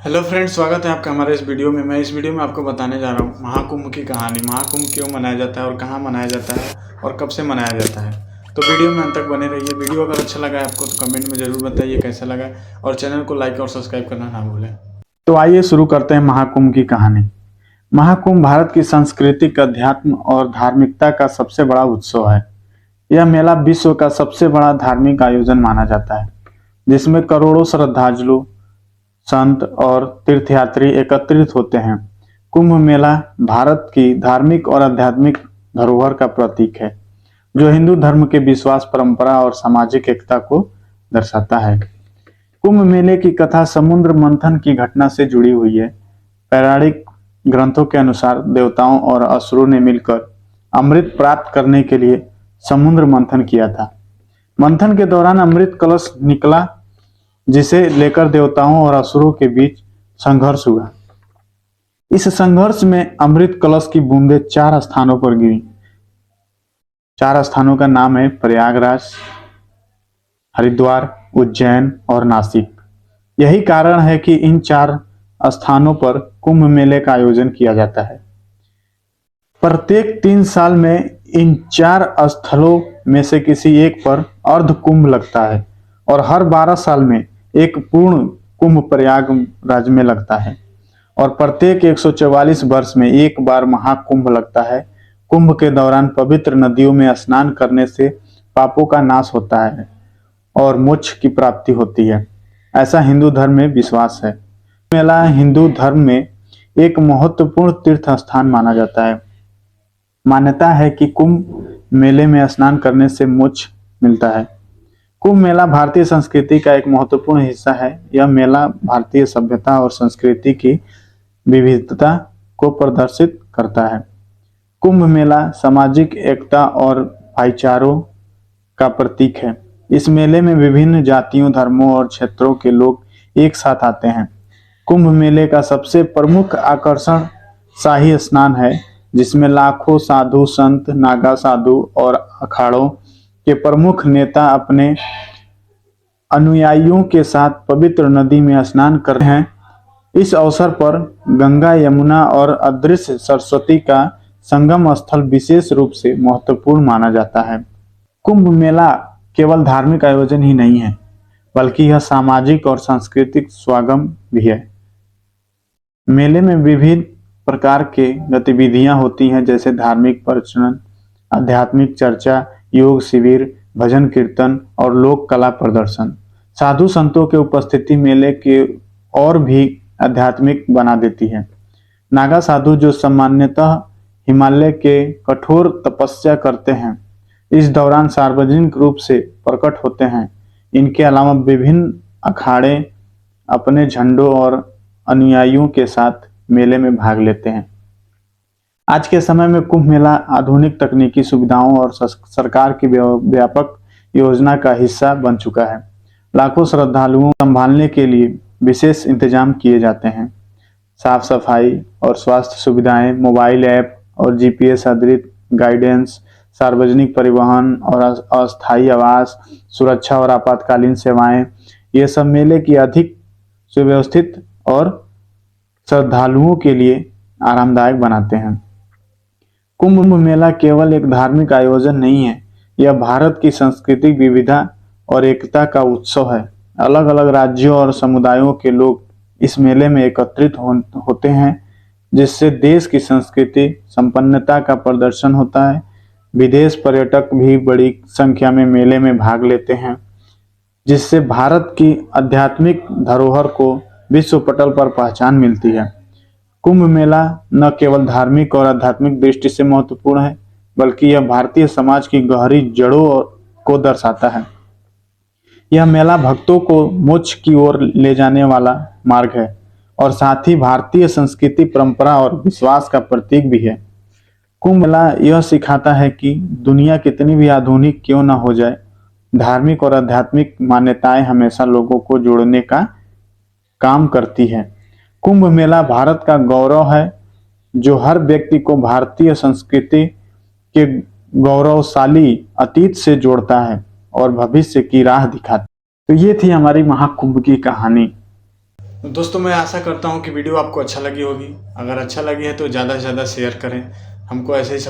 Hello friends, स्वागत है आपका हमारे इस वीडियो में। मैं इस वीडियो में आपको बताने जा रहा हूँ महाकुंभ की कहानी। महाकुंभ क्यों मनाया जाता है और कहाँ मनाया जाता है और कब से मनाया जाता है। तो वीडियो में अंत तक बने रहिए। वीडियो अगर अच्छा लगा है आपको तो कमेंट में ज़रूर बताइए कैसा लगा, और चैनल को लाइक और सब्सक्राइब करना ना भूलें। तो आइए शुरू करते हैं महाकुंभ की कहानी। महाकुंभ भारत की सांस्कृतिक, अध्यात्म और धार्मिकता का सबसे बड़ा उत्सव है। यह मेला विश्व का सबसे बड़ा धार्मिक आयोजन माना जाता है, जिसमें करोड़ों श्रद्धालु, संत और तीर्थयात्री एकत्रित होते हैं। कुंभ मेला भारत की धार्मिक और आध्यात्मिक धरोहर का प्रतीक है, जो हिंदू धर्म के विश्वास, परंपरा और सामाजिक एकता को दर्शाता है। कुंभ मेले की कथा समुद्र मंथन की घटना से जुड़ी हुई है। पौराणिक ग्रंथों के अनुसार देवताओं और असुरों ने मिलकर अमृत प्राप्त करने के लिए समुद्र मंथन किया था। मंथन के दौरान अमृत कलश निकला, जिसे लेकर देवताओं और असुरों के बीच संघर्ष हुआ। इस संघर्ष में अमृत कलश की बूंदें 4 स्थानों पर गिरी। 4 स्थानों का नाम है प्रयागराज, हरिद्वार, उज्जैन और नासिक। यही कारण है कि इन 4 स्थानों पर कुंभ मेले का आयोजन किया जाता है। प्रत्येक 3 साल में इन 4 स्थलों में से किसी एक पर अर्ध कुंभ लगता है, और हर 12 साल में एक पूर्ण कुंभ प्रयागराज में लगता है, और प्रत्येक 144 वर्ष में एक बार महाकुंभ लगता है। कुंभ के दौरान पवित्र नदियों में स्नान करने से पापों का नाश होता है और मोक्ष की प्राप्ति होती है, ऐसा हिंदू धर्म में विश्वास है। मेला हिंदू धर्म में एक महत्वपूर्ण तीर्थ स्थान माना जाता है। मान्यता है कि कुंभ मेले में स्नान करने से मोक्ष मिलता है। कुंभ मेला भारतीय संस्कृति का एक महत्वपूर्ण हिस्सा है। यह मेला भारतीय सभ्यता और संस्कृति की विविधता को प्रदर्शित करता है। कुंभ मेला सामाजिक एकता और भाईचारों का प्रतीक है। इस मेले में विभिन्न जातियों, धर्मों और क्षेत्रों के लोग एक साथ आते हैं। कुंभ मेले का सबसे प्रमुख आकर्षण शाही स्नान है, जिसमें लाखों साधु संत, नागा साधु और अखाड़ों के प्रमुख नेता अपने अनुयायियों के साथ पवित्र नदी में स्नान करते हैं। इस अवसर पर गंगा, यमुना और अदृश्य सरस्वती का संगम स्थल विशेष रूप से महत्वपूर्ण माना जाता है। कुंभ मेला केवल धार्मिक आयोजन ही नहीं है, बल्कि यह सामाजिक और सांस्कृतिक समागम भी है। मेले में विभिन्न प्रकार के गतिविधियां होती हैं, जैसे धार्मिक प्रवचन, आध्यात्मिक चर्चा, योग शिविर, भजन कीर्तन और लोक कला प्रदर्शन। साधु संतों के उपस्थिति मेले के और भी आध्यात्मिक बना देती है। नागा साधु, जो सामान्यतः हिमालय के कठोर तपस्या करते हैं, इस दौरान सार्वजनिक रूप से प्रकट होते हैं। इनके अलावा विभिन्न अखाड़े अपने झंडों और अनुयायियों के साथ मेले में भाग लेते हैं। आज के समय में कुंभ मेला आधुनिक तकनीकी सुविधाओं और सरकार की व्यापक योजना का हिस्सा बन चुका है। लाखों श्रद्धालुओं को संभालने के लिए विशेष इंतजाम किए जाते हैं। साफ सफाई और स्वास्थ्य सुविधाएं, मोबाइल ऐप और जीपीएस आधारित गाइडेंस, सार्वजनिक परिवहन और अस्थायी आवास, सुरक्षा और आपातकालीन सेवाएं, ये सब मेले की अधिक सुव्यवस्थित और श्रद्धालुओं के लिए आरामदायक बनाते हैं। कुंभ मेला केवल एक धार्मिक आयोजन नहीं है, यह भारत की सांस्कृतिक विविधता और एकता का उत्सव है। अलग अलग राज्यों और समुदायों के लोग इस मेले में एकत्रित होते हैं, जिससे देश की संस्कृति संपन्नता का प्रदर्शन होता है। विदेश पर्यटक भी बड़ी संख्या में मेले में भाग लेते हैं, जिससे भारत की आध्यात्मिक धरोहर को विश्व पटल पर पहचान मिलती है। कुंभ मेला न केवल धार्मिक और आध्यात्मिक दृष्टि से महत्वपूर्ण है, बल्कि यह भारतीय समाज की गहरी जड़ों को दर्शाता है। यह मेला भक्तों को मोक्ष की ओर ले जाने वाला मार्ग है, और साथ ही भारतीय संस्कृति, परंपरा और विश्वास का प्रतीक भी है। कुंभ मेला यह सिखाता है कि दुनिया कितनी भी आधुनिक क्यों न हो जाए, धार्मिक और आध्यात्मिक मान्यताएं हमेशा लोगों को जोड़ने का काम करती है। कुंभ मेला भारत का गौरव है, जो हर व्यक्ति को भारतीय संस्कृति के गौरवशाली अतीत से जोड़ता है और भविष्य की राह दिखाता है। तो ये थी हमारी महाकुंभ की कहानी। दोस्तों मैं आशा करता हूँ कि वीडियो आपको अच्छा लगी होगी। अगर अच्छा लगी है तो ज़्यादा से ज़्यादा शेयर करें। हमको ऐसे ही